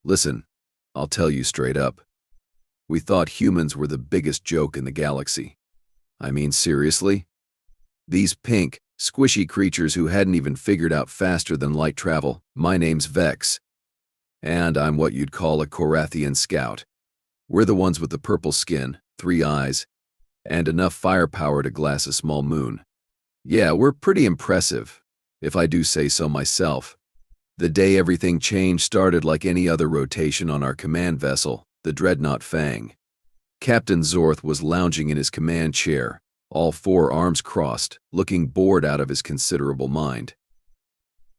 Listen, I'll tell you straight up. We thought humans were the biggest joke in the galaxy. I mean, seriously? These pink, squishy creatures who hadn't even figured out faster than light travel. My name's Vex, and I'm what you'd call a Korathian scout. We're the ones with the purple skin, 3 eyes, and enough firepower to glass a small moon. Yeah, we're pretty impressive, if I do say so myself. The day everything changed started like any other rotation on our command vessel, the Dreadnought Fang. Captain Zorth was lounging in his command chair, all 4 arms crossed, looking bored out of his considerable mind.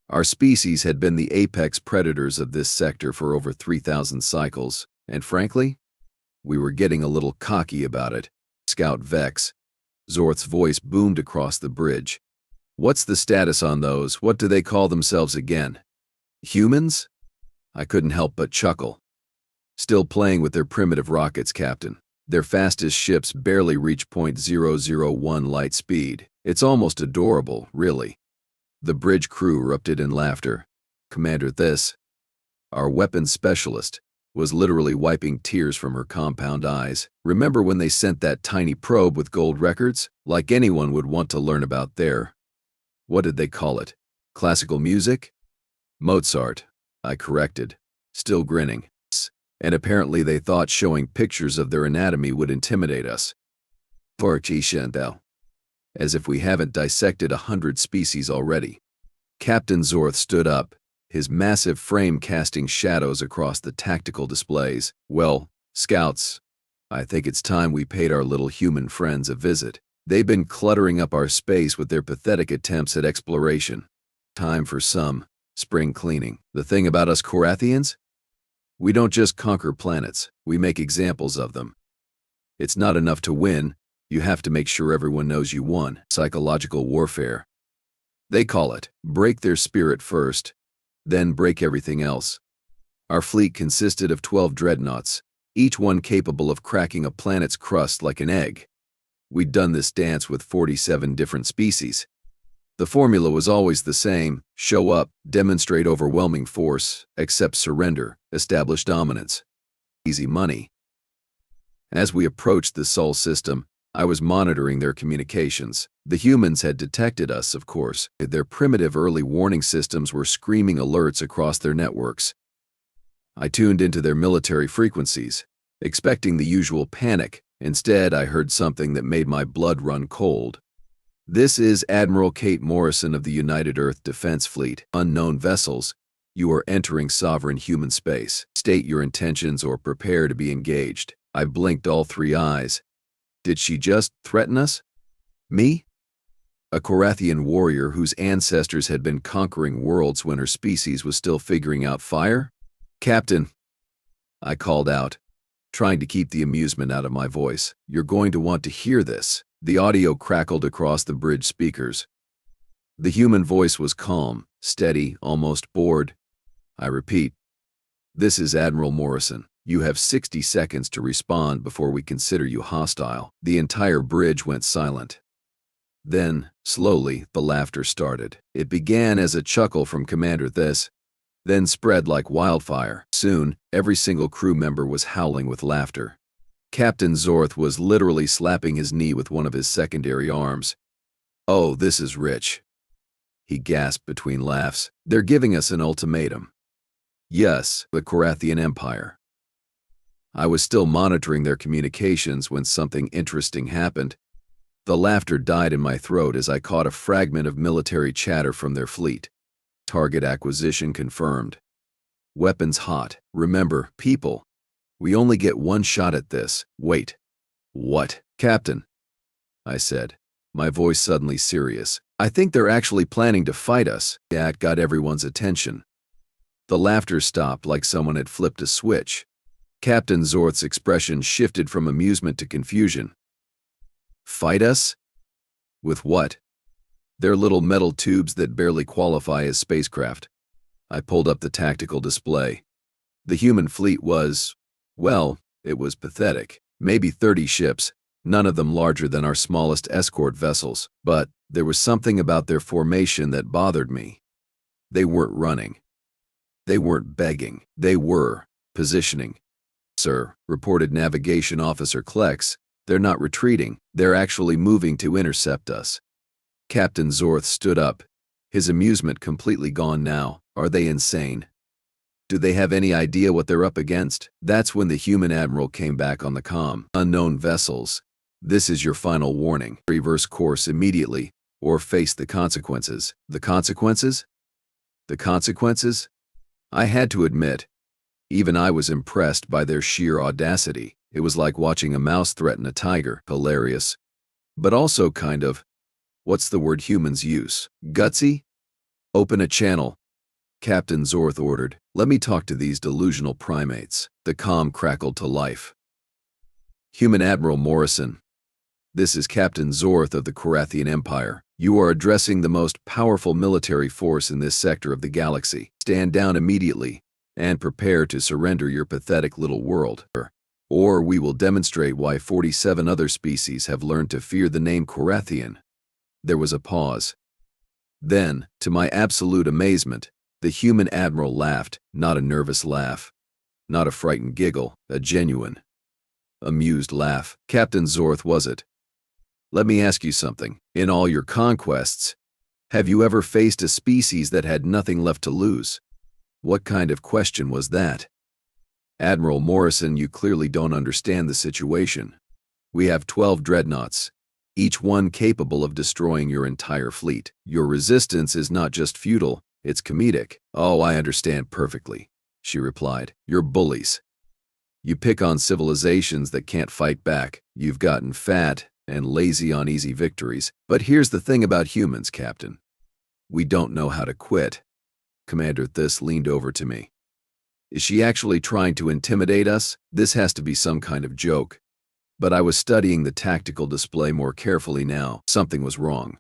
Our species had been the apex predators of this sector for over 3,000 cycles, and frankly, we were getting a little cocky about it. Scout Vex. Zorth's voice boomed across the bridge. What's the status on those? What do they call themselves again? Humans? I couldn't help but chuckle. Still playing with their primitive rockets, Captain. Their fastest ships barely reach .001 light speed. It's almost adorable, really. The bridge crew erupted in laughter. Commander, this, our weapons specialist, was literally wiping tears from her compound eyes. Remember when they sent that tiny probe with gold records? Like anyone would want to learn about their, what did they call it? Classical music? Mozart, I corrected, still grinning. And apparently they thought showing pictures of their anatomy would intimidate us. As if we haven't dissected 100 species already. Captain Zorth stood up, his massive frame casting shadows across the tactical displays. Well, Scouts, I think it's time we paid our little human friends a visit. They've been cluttering up our space with their pathetic attempts at exploration. Time for some spring cleaning. The thing about us Korathians? We don't just conquer planets, we make examples of them. It's not enough to win, you have to make sure everyone knows you won. Psychological warfare. They call it, break their spirit first, then break everything else. Our fleet consisted of 12 dreadnoughts, each one capable of cracking a planet's crust like an egg. We'd done this dance with 47 different species. The formula was always the same: show up, demonstrate overwhelming force, accept surrender, establish dominance. Easy money. As we approached the Sol system, I was monitoring their communications. The humans had detected us, of course. Their primitive early warning systems were screaming alerts across their networks. I tuned into their military frequencies, expecting the usual panic. Instead, I heard something that made my blood run cold. This is Admiral Kate Morrison of the United Earth Defense Fleet. Unknown vessels, you are entering sovereign human space. State your intentions or prepare to be engaged. I blinked all 3 eyes. Did she just threaten us? Me? A Korathian warrior whose ancestors had been conquering worlds when her species was still figuring out fire? Captain, I called out, trying to keep the amusement out of my voice. You're going to want to hear this. The audio crackled across the bridge speakers. The human voice was calm, steady, almost bored. I repeat, this is Admiral Morrison. You have 60 seconds to respond before we consider you hostile. The entire bridge went silent. Then, slowly, the laughter started. It began as a chuckle from Commander This, then spread like wildfire. Soon, every single crew member was howling with laughter. Captain Zorth was literally slapping his knee with one of his secondary arms. Oh, this is rich. He gasped between laughs. They're giving us an ultimatum. Yes, the Korathian Empire. I was still monitoring their communications when something interesting happened. The laughter died in my throat as I caught a fragment of military chatter from their fleet. Target acquisition confirmed. Weapons hot. Remember, people, we only get one shot at this. Wait. What? Captain, I said, my voice suddenly serious. I think they're actually planning to fight us. That got everyone's attention. The laughter stopped like someone had flipped a switch. Captain Zorth's expression shifted from amusement to confusion. Fight us? With what? Their little metal tubes that barely qualify as spacecraft. I pulled up the tactical display. The human fleet was, well, it was pathetic. Maybe 30 ships, none of them larger than our smallest escort vessels. But there was something about their formation that bothered me. They weren't running. They weren't begging. They were, Positioning. Sir, reported Navigation Officer Klex, they're not retreating, they're actually moving to intercept us. Captain Zorth stood up, his amusement completely gone now. Are they insane? Do they have any idea what they're up against? That's when the human admiral came back on the comm. Unknown vessels. This is your final warning. Reverse course immediately, or face the consequences. The consequences? The consequences? I had to admit, even I was impressed by their sheer audacity. It was like watching a mouse threaten a tiger. Hilarious. But also kind of, what's the word humans use? Gutsy? Open a channel, Captain Zorth ordered. Let me talk to these delusional primates. The comm crackled to life. Human Admiral Morrison. This is Captain Zorth of the Korathian Empire. You are addressing the most powerful military force in this sector of the galaxy. Stand down immediately and prepare to surrender your pathetic little world. Or we will demonstrate why 47 other species have learned to fear the name Korathian. There was a pause. Then, to my absolute amazement, the human admiral laughed, not a nervous laugh, not a frightened giggle, a genuine, amused laugh. Captain Zorth, was it? Let me ask you something. In all your conquests, have you ever faced a species that had nothing left to lose? What kind of question was that? Admiral Morrison, you clearly don't understand the situation. We have 12 dreadnoughts, each one capable of destroying your entire fleet. Your resistance is not just futile, it's comedic. Oh, I understand perfectly, she replied. You're bullies. You pick on civilizations that can't fight back. You've gotten fat and lazy on easy victories. But here's the thing about humans, Captain. We don't know how to quit. Commander This leaned over to me. Is she actually trying to intimidate us? This has to be some kind of joke. But I was studying the tactical display more carefully now. Something was wrong.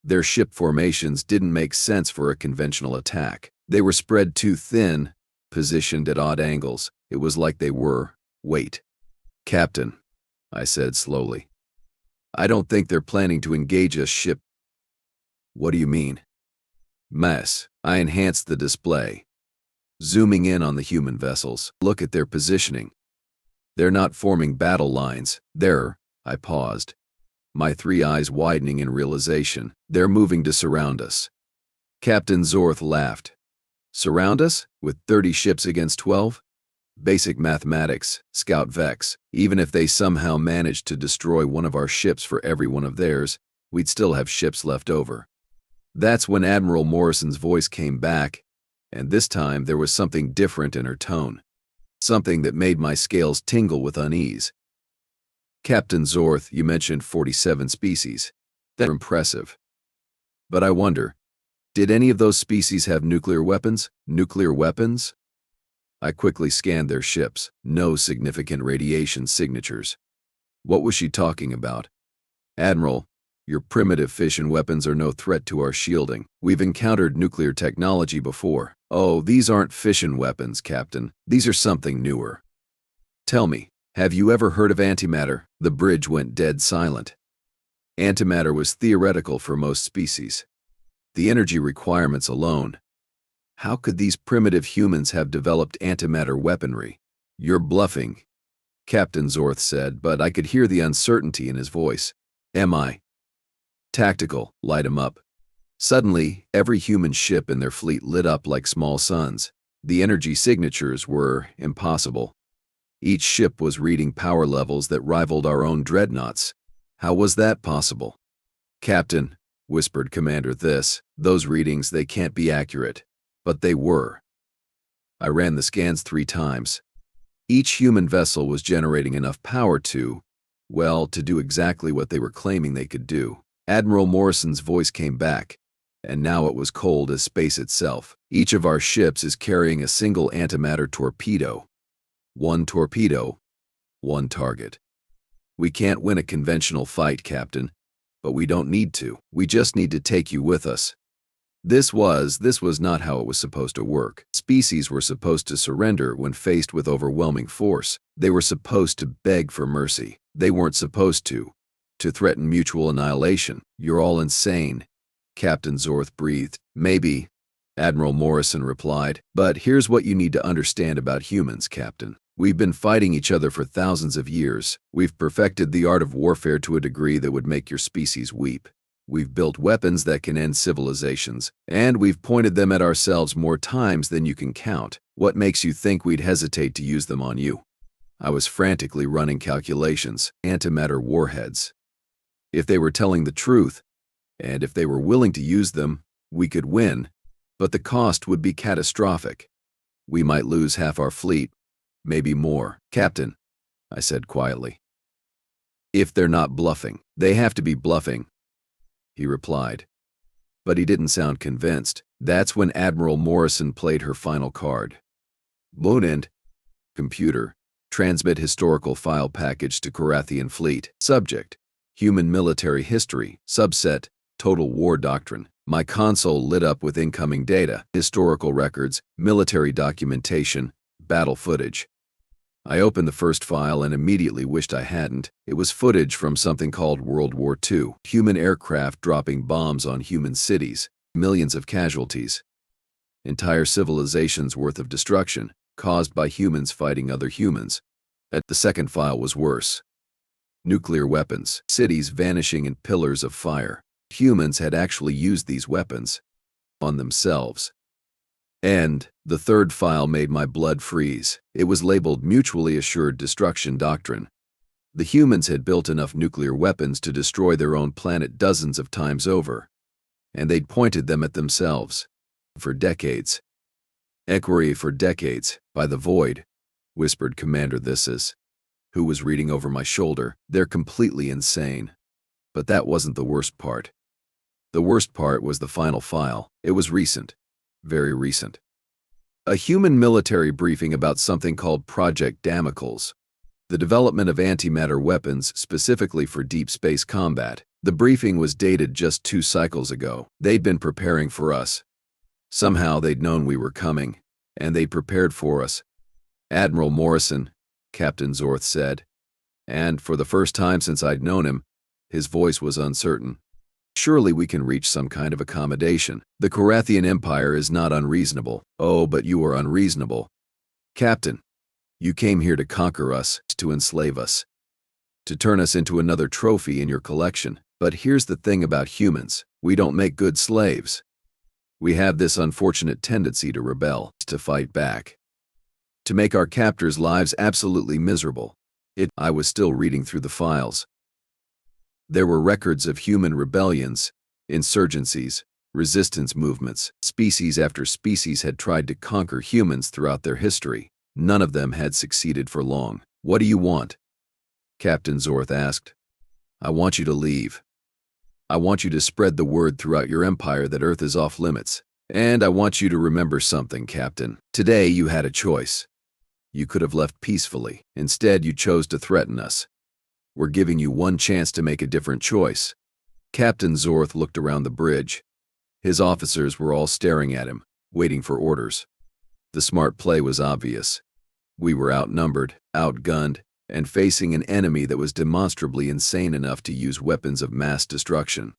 Their ship formations didn't make sense for a conventional attack. They were spread too thin, positioned at odd angles. It was like they were, wait. Captain, I said slowly. I don't think they're planning to engage us ship. What do you mean? Mess. I enhanced the display, zooming in on the human vessels. Look at their positioning. They're not forming battle lines. I paused, my three eyes widening in realization. They're moving to surround us. Captain Zorth laughed. Surround us? With 30 ships against 12? Basic mathematics, Scout Vex. Even if they somehow managed to destroy one of our ships for every one of theirs, we'd still have ships left over. That's when Admiral Morrison's voice came back, and this time there was something different in her tone. Something that made my scales tingle with unease. Captain Zorth, you mentioned 47 species. That's impressive. But I wonder, did any of those species have nuclear weapons? Nuclear weapons? I quickly scanned their ships. No significant radiation signatures. What was she talking about? Admiral, your primitive fission weapons are no threat to our shielding. We've encountered nuclear technology before. Oh, these aren't fission weapons, Captain. These are something newer. Tell me, have you ever heard of antimatter? The bridge went dead silent. Antimatter was theoretical for most species. The energy requirements alone. How could these primitive humans have developed antimatter weaponry? You're bluffing, Captain Zorth said, but I could hear the uncertainty in his voice. Am I? Tactical, light 'em up. Suddenly, every human ship in their fleet lit up like small suns. The energy signatures were impossible. Each ship was reading power levels that rivaled our own dreadnoughts. How was that possible? Captain, whispered Commander This, those readings, they can't be accurate. But they were. I ran the scans 3 times. Each human vessel was generating enough power to do exactly what they were claiming they could do. Admiral Morrison's voice came back, and now it was cold as space itself. Each of our ships is carrying a single antimatter torpedo. 1 torpedo, 1 target. We can't win a conventional fight, Captain, but we don't need to. We just need to take you with us. This was not how it was supposed to work. Species were supposed to surrender when faced with overwhelming force. They were supposed to beg for mercy. They weren't supposed to threaten mutual annihilation. You're all insane, Captain Zorth breathed. Maybe, Admiral Morrison replied. But here's what you need to understand about humans, Captain. We've been fighting each other for thousands of years. We've perfected the art of warfare to a degree that would make your species weep. We've built weapons that can end civilizations, and we've pointed them at ourselves more times than you can count. What makes you think we'd hesitate to use them on you? I was frantically running calculations, antimatter warheads. If they were telling the truth, and if they were willing to use them, we could win, but the cost would be catastrophic. We might lose half our fleet, maybe more. Captain, I said quietly. If they're not bluffing, they have to be bluffing, he replied. But he didn't sound convinced. That's when Admiral Morrison played her final card. Load-end, computer, transmit historical file package to Korathian fleet. Subject, human military history. Subset, total war doctrine. My console lit up with incoming data, historical records, military documentation, battle footage. I opened the first file and immediately wished I hadn't. It was footage from something called World War II. Human aircraft dropping bombs on human cities, millions of casualties. Entire civilizations worth of destruction, caused by humans fighting other humans. The second file was worse. Nuclear weapons, cities vanishing in pillars of fire. Humans had actually used these weapons on themselves. And the third file made my blood freeze. It was labeled Mutually Assured Destruction Doctrine. The humans had built enough nuclear weapons to destroy their own planet dozens of times over, and they'd pointed them at themselves. For decades. Equerry for decades, by the void, whispered Commander Thissis, who was reading over my shoulder. They're completely insane. But that wasn't the worst part. The worst part was the final file. It was recent. Very recent. A human military briefing about something called Project Damocles, the development of antimatter weapons specifically for deep space combat. The briefing was dated just 2 cycles ago. They'd been preparing for us. Somehow they'd known we were coming, and they'd prepared for us. Admiral Morrison, Captain Zorth said, and for the first time since I'd known him, his voice was uncertain. Surely we can reach some kind of accommodation. The Korathian Empire is not unreasonable. Oh, but you are unreasonable. Captain, you came here to conquer us, to enslave us, to turn us into another trophy in your collection. But here's the thing about humans. We don't make good slaves. We have this unfortunate tendency to rebel, to fight back, to make our captors' lives absolutely miserable. I was still reading through the files. There were records of human rebellions, insurgencies, resistance movements. Species after species had tried to conquer humans throughout their history. None of them had succeeded for long. What do you want? Captain Zorth asked. I want you to leave. I want you to spread the word throughout your empire that Earth is off limits. And I want you to remember something, Captain. Today you had a choice. You could have left peacefully. Instead, you chose to threaten us. We're giving you one chance to make a different choice. Captain Zorth looked around the bridge. His officers were all staring at him, waiting for orders. The smart play was obvious. We were outnumbered, outgunned, and facing an enemy that was demonstrably insane enough to use weapons of mass destruction.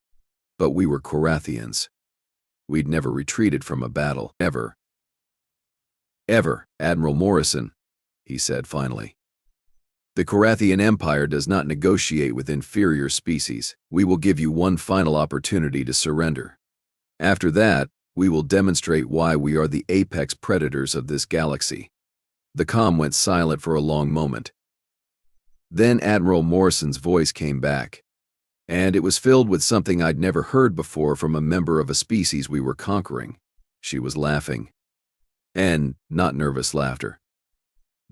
But we were Korathians. We'd never retreated from a battle, ever. Ever, Admiral Morrison, he said finally. The Korathian Empire does not negotiate with inferior species. We will give you one final opportunity to surrender. After that, we will demonstrate why we are the apex predators of this galaxy. The comm went silent for a long moment. Then Admiral Morrison's voice came back, and it was filled with something I'd never heard before from a member of a species we were conquering. She was laughing. And not nervous laughter.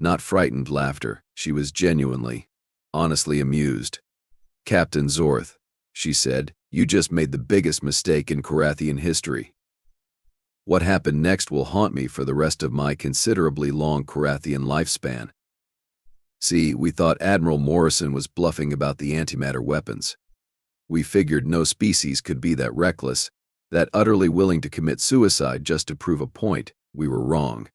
Not frightened laughter. She was genuinely, honestly amused. Captain Zorth, she said, you just made the biggest mistake in Korathian history. What happened next will haunt me for the rest of my considerably long Korathian lifespan. See, we thought Admiral Morrison was bluffing about the antimatter weapons. We figured no species could be that reckless, that utterly willing to commit suicide just to prove a point. We were wrong.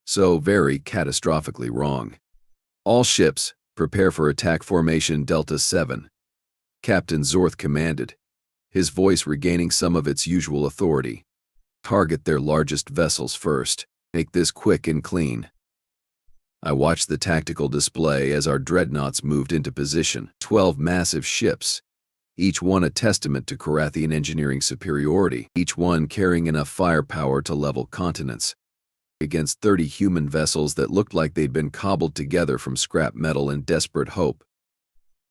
So very catastrophically wrong. All ships, prepare for attack formation Delta 7. Captain Zorth commanded, his voice regaining some of its usual authority. Target their largest vessels first. Make this quick and clean. I watched the tactical display as our dreadnoughts moved into position. 12 massive ships, each one a testament to Korathian engineering superiority, each one carrying enough firepower to level continents, against 30 human vessels that looked like they'd been cobbled together from scrap metal in desperate hope.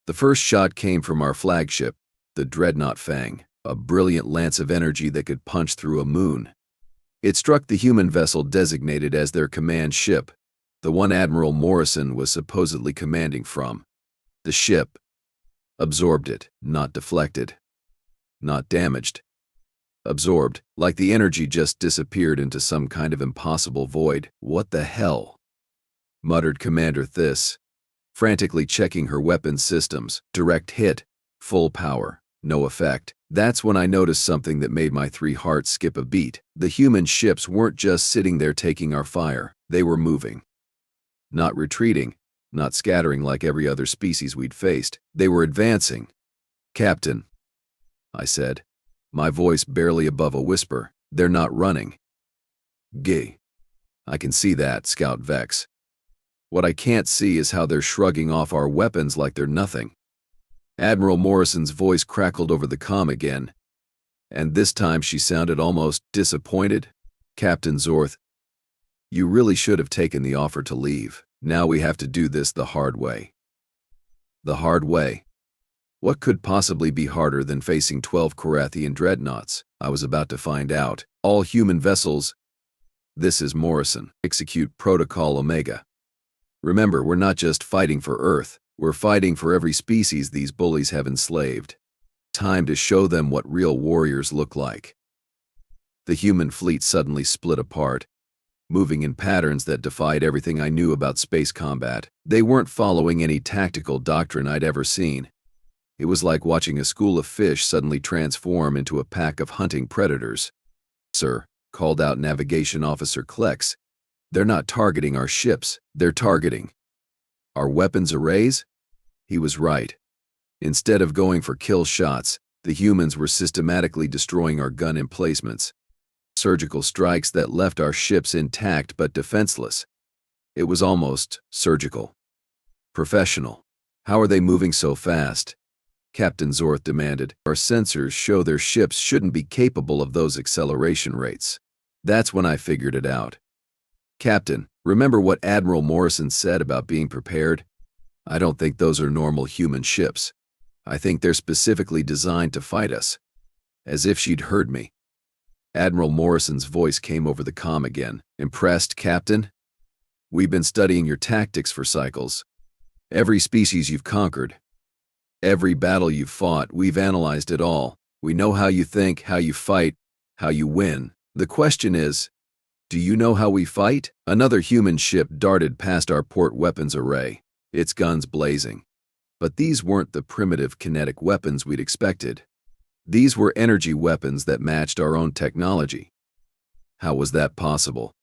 The first shot came from our flagship, the dreadnought Fang, a brilliant lance of energy that could punch through a moon. It struck the human vessel designated as their command ship, the one Admiral Morrison was supposedly commanding from. The ship absorbed it, not deflected, not damaged. Absorbed, like the energy just disappeared into some kind of impossible void. "What the hell?" muttered Commander Thiss, frantically checking her weapons systems. Direct hit, full power, no effect. That's when I noticed something that made my 3 hearts skip a beat. The human ships weren't just sitting there taking our fire, they were moving. Not retreating, not scattering like every other species we'd faced. They were advancing. "Captain," I said, my voice barely above a whisper, "they're not running." "Gay. I can see that, Scout Vex. What I can't see is how they're shrugging off our weapons like they're nothing." Admiral Morrison's voice crackled over the comm again, and this time she sounded almost disappointed. "Captain Zorth, you really should have taken the offer to leave. Now we have to do this the hard way." The hard way? What could possibly be harder than facing 12 Korathian dreadnoughts? I was about to find out. "All human vessels." "This is Morrison. Execute Protocol Omega. Remember, we're not just fighting for Earth. We're fighting for every species these bullies have enslaved. Time to show them what real warriors look like." The human fleet suddenly split apart, moving in patterns that defied everything I knew about space combat. They weren't following any tactical doctrine I'd ever seen. It was like watching a school of fish suddenly transform into a pack of hunting predators. "Sir," called out Navigation Officer Klex, "they're not targeting our ships, they're targeting our weapons arrays." He was right. Instead of going for kill shots, the humans were systematically destroying our gun emplacements. Surgical strikes that left our ships intact but defenseless. It was almost surgical. Professional. "How are they moving so fast?" Captain Zorth demanded. "Our sensors show their ships shouldn't be capable of those acceleration rates." That's when I figured it out. "Captain, remember what Admiral Morrison said about being prepared? I don't think those are normal human ships. I think they're specifically designed to fight us." As if she'd heard me, Admiral Morrison's voice came over the comm again. "Impressed, Captain? We've been studying your tactics for cycles. Every species you've conquered, every battle you've fought, we've analyzed it all. We know how you think, how you fight, how you win. The question is, do you know how we fight?" Another human ship darted past our port weapons array, its guns blazing. But these weren't the primitive kinetic weapons we'd expected. These were energy weapons that matched our own technology. How was that possible?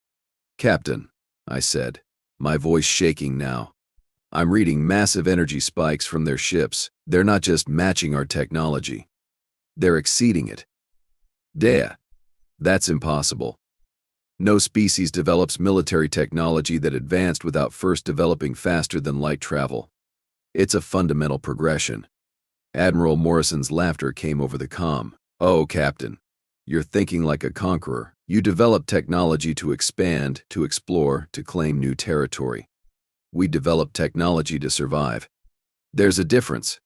"Captain," I said, my voice shaking now, "I'm reading massive energy spikes from their ships. They're not just matching our technology. They're exceeding it." That's impossible. No species develops military technology that advanced without first developing faster than light travel. It's a fundamental progression." Admiral Morrison's laughter came over the comm. "Oh, Captain, you're thinking like a conqueror. You develop technology to expand, to explore, to claim new territory. We develop technology to survive. There's a difference."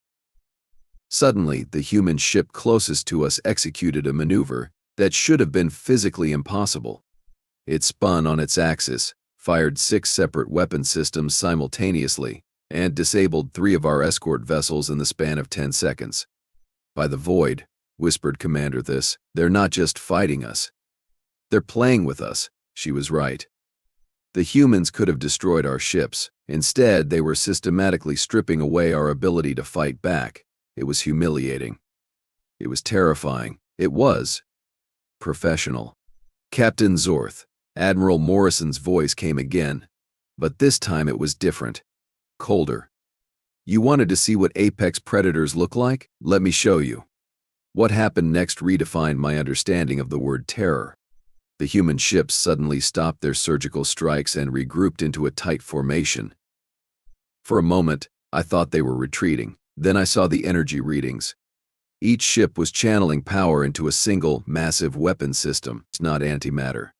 Suddenly, the human ship closest to us executed a maneuver that should have been physically impossible. It spun on its axis, fired 6 separate weapon systems simultaneously, and disabled 3 of our escort vessels in the span of 10 seconds. "By the void," whispered Commander Thiss, "they're not just fighting us. They're playing with us." She was right. The humans could have destroyed our ships. Instead, they were systematically stripping away our ability to fight back. It was humiliating. It was terrifying. It was professional. "Captain Zorth," Admiral Morrison's voice came again, but this time it was different, colder. "You wanted to see what apex predators look like? Let me show you." What happened next redefined my understanding of the word terror. The human ships suddenly stopped their surgical strikes and regrouped into a tight formation. For a moment, I thought they were retreating. Then I saw the energy readings. Each ship was channeling power into a single, massive weapon system. It's not antimatter.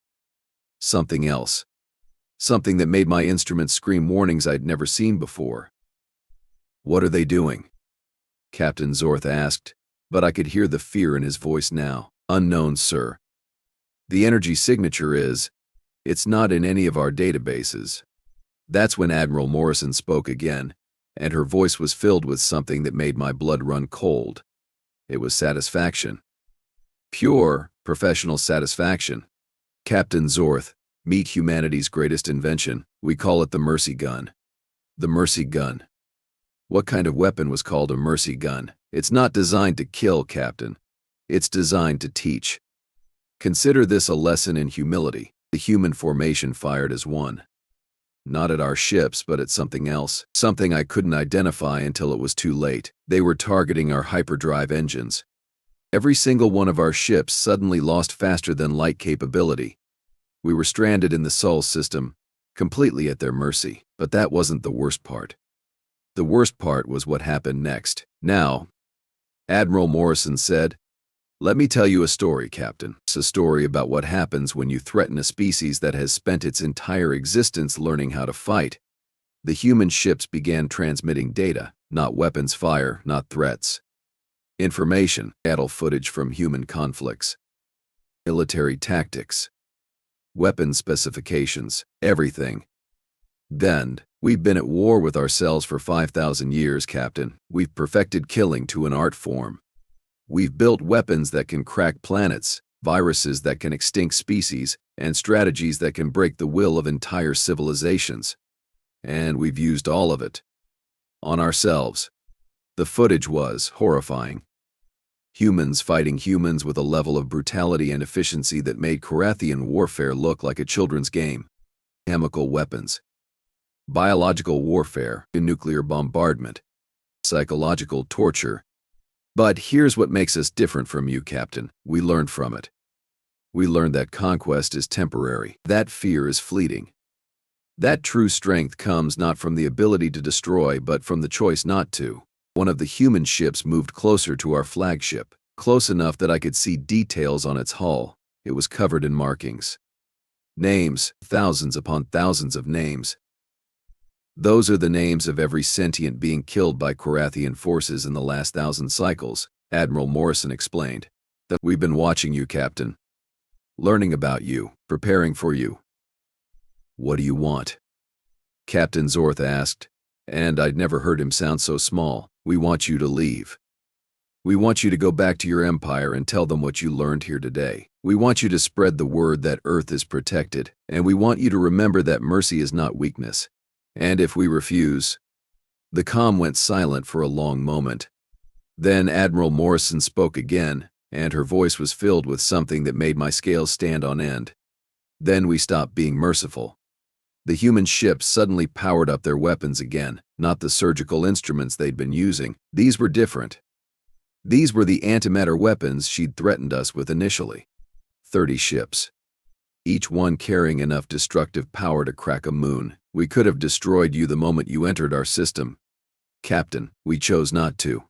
Something else. Something that made my instruments scream warnings I'd never seen before. "What are they doing?" Captain Zorth asked, but I could hear the fear in his voice now. "Unknown, sir. The energy signature it's not in any of our databases." That's when Admiral Morrison spoke again, and her voice was filled with something that made my blood run cold. It was satisfaction. Pure, professional satisfaction. "Captain Zorth, meet humanity's greatest invention. We call it the Mercy Gun." The Mercy Gun. What kind of weapon was called a Mercy Gun? It's not designed to kill, Captain. It's designed to teach. Consider this a lesson in humility. The human formation fired as one. Not at our ships, but at something else. Something I couldn't identify until it was too late. They were targeting our hyperdrive engines. Every single one of our ships suddenly lost faster-than-light capability. We were stranded in the Sol system, completely at their mercy. But that wasn't the worst part. The worst part was what happened next. "Now," Admiral Morrison said, "let me tell you a story, Captain. It's a story about what happens when you threaten a species that has spent its entire existence learning how to fight." The human ships began transmitting data, not weapons fire, not threats. Information, battle footage from human conflicts, military tactics, weapon specifications, everything. Then, "We've been at war with ourselves for 5,000 years, Captain. We've perfected killing to an art form. We've built weapons that can crack planets, viruses that can extinct species, and strategies that can break the will of entire civilizations. And we've used all of it on ourselves." The footage was horrifying. Humans fighting humans with a level of brutality and efficiency that made Korathian warfare look like a children's game. Chemical weapons, biological warfare, nuclear bombardment, psychological torture. But here's what makes us different from you, Captain. We learned from it. We learned that conquest is temporary. That fear is fleeting. That true strength comes not from the ability to destroy, but from the choice not to. One of the human ships moved closer to our flagship, close enough that I could see details on its hull. It was covered in markings. Names, thousands upon thousands of names. Those are the names of every sentient being killed by Korathian forces in the last 1,000 cycles, Admiral Morrison explained. "That we've been watching you, Captain. Learning about you, preparing for you." "What do you want?" Captain Zorth asked, and I'd never heard him sound so small. "We want you to leave. We want you to go back to your empire and tell them what you learned here today. We want you to spread the word that Earth is protected, and we want you to remember that mercy is not weakness. And if we refuse..." The comm went silent for a long moment. Then Admiral Morrison spoke again, and her voice was filled with something that made my scales stand on end. "Then we stopped being merciful." The human ships suddenly powered up their weapons again, not the surgical instruments they'd been using. These were different. These were the antimatter weapons she'd threatened us with initially. 30 ships. Each one carrying enough destructive power to crack a moon. "We could have destroyed you the moment you entered our system, Captain. We chose not to.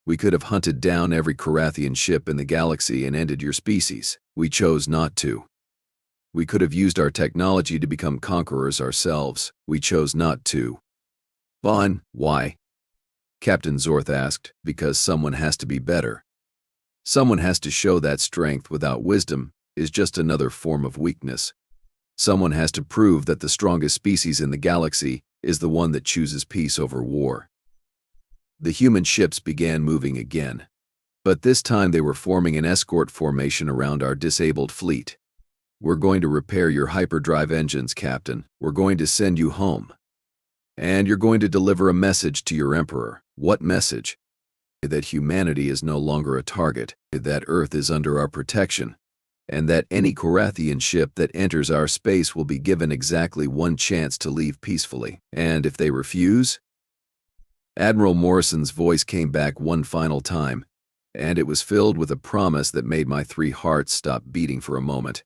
We could have hunted down every Korathian ship in the galaxy and ended your species. We chose not to. We could have used our technology to become conquerors ourselves. We chose not to." "Fine, why?" Captain Zorth asked. "Because someone has to be better. Someone has to show that strength without wisdom is just another form of weakness. Someone has to prove that the strongest species in the galaxy is the one that chooses peace over war." The human ships began moving again. But this time they were forming an escort formation around our disabled fleet. "We're going to repair your hyperdrive engines, Captain. We're going to send you home. And you're going to deliver a message to your Emperor." "What message?" "That humanity is no longer a target, that Earth is under our protection, and that any Korathian ship that enters our space will be given exactly one chance to leave peacefully. And if they refuse..." Admiral Morrison's voice came back one final time, and it was filled with a promise that made my 3 hearts stop beating for a moment.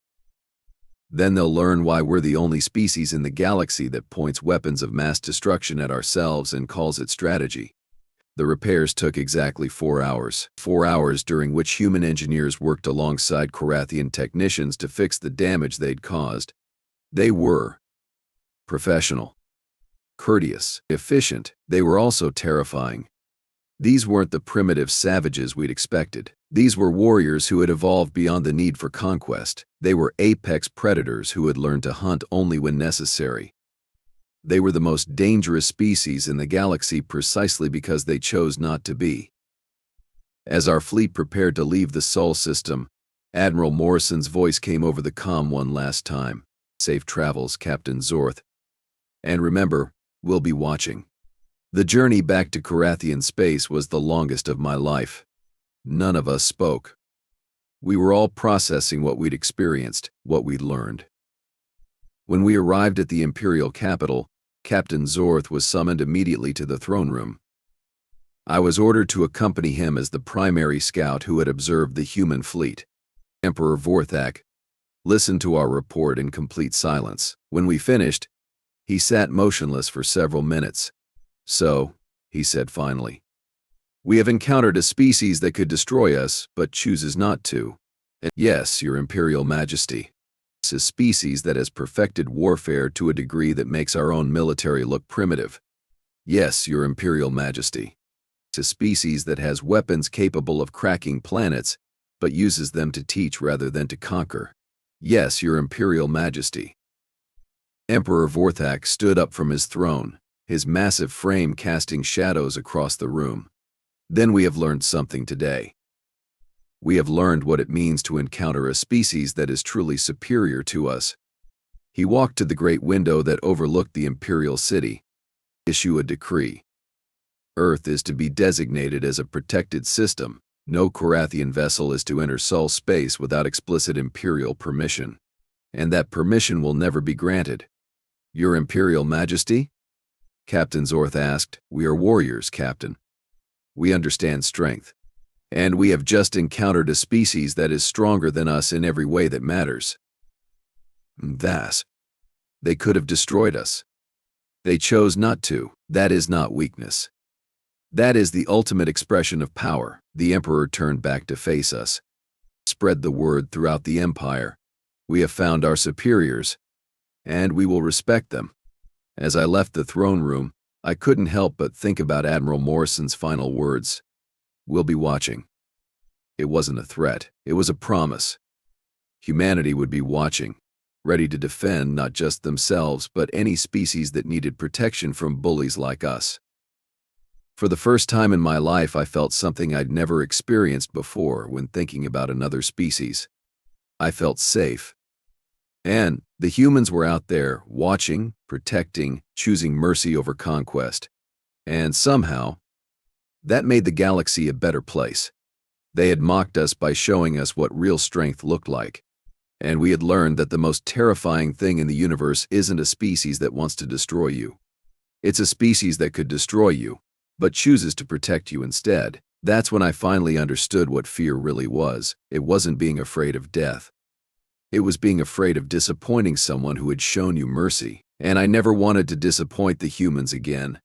Then they'll learn why we're the only species in the galaxy that points weapons of mass destruction at ourselves and calls it strategy. The repairs took exactly 4 hours. 4 hours during which human engineers worked alongside Korathian technicians to fix the damage they'd caused. They were professional, courteous, efficient. They were also terrifying. These weren't the primitive savages we'd expected. These were warriors who had evolved beyond the need for conquest. They were apex predators who had learned to hunt only when necessary. They were the most dangerous species in the galaxy precisely because they chose not to be. As our fleet prepared to leave the Sol system, Admiral Morrison's voice came over the comm one last time. "Safe travels, Captain Zorth. And remember, we'll be watching." The journey back to Korathian space was the longest of my life. None of us spoke. We were all processing what we'd experienced, what we'd learned. When we arrived at the Imperial capital, Captain Zorth was summoned immediately to the throne room. I was ordered to accompany him as the primary scout who had observed the human fleet. Emperor Vorthak listened to our report in complete silence. When we finished, he sat motionless for several minutes. "So," he said finally, "we have encountered a species that could destroy us, but chooses not to." And "Yes, Your Imperial Majesty. It's a species that has perfected warfare to a degree that makes our own military look primitive." "Yes, Your Imperial Majesty. It's a species that has weapons capable of cracking planets, but uses them to teach rather than to conquer." "Yes, Your Imperial Majesty." Emperor Vorthak stood up from his throne, his massive frame casting shadows across the room. "Then we have learned something today. We have learned what it means to encounter a species that is truly superior to us." He walked to the great window that overlooked the Imperial city. "Issue a decree. Earth is to be designated as a protected system. No Korathian vessel is to enter Sol space without explicit Imperial permission. And that permission will never be granted." "Your Imperial Majesty?" Captain Zorth asked. "We are warriors, Captain. We understand strength. And we have just encountered a species that is stronger than us in every way that matters." "Thus, they could have destroyed us. They chose not to. That is not weakness. That is the ultimate expression of power." The Emperor turned back to face us. "Spread the word throughout the Empire. We have found our superiors, and we will respect them." As I left the throne room, I couldn't help but think about Admiral Morrison's final words. "We'll be watching." It wasn't a threat, it was a promise. Humanity would be watching, ready to defend not just themselves but any species that needed protection from bullies like us. For the first time in my life, I felt something I'd never experienced before when thinking about another species. I felt safe. And the humans were out there, watching, protecting, choosing mercy over conquest. And somehow, that made the galaxy a better place. They had mocked us by showing us what real strength looked like. And we had learned that the most terrifying thing in the universe isn't a species that wants to destroy you. It's a species that could destroy you, but chooses to protect you instead. That's when I finally understood what fear really was. It wasn't being afraid of death. It was being afraid of disappointing someone who had shown you mercy. And I never wanted to disappoint the humans again.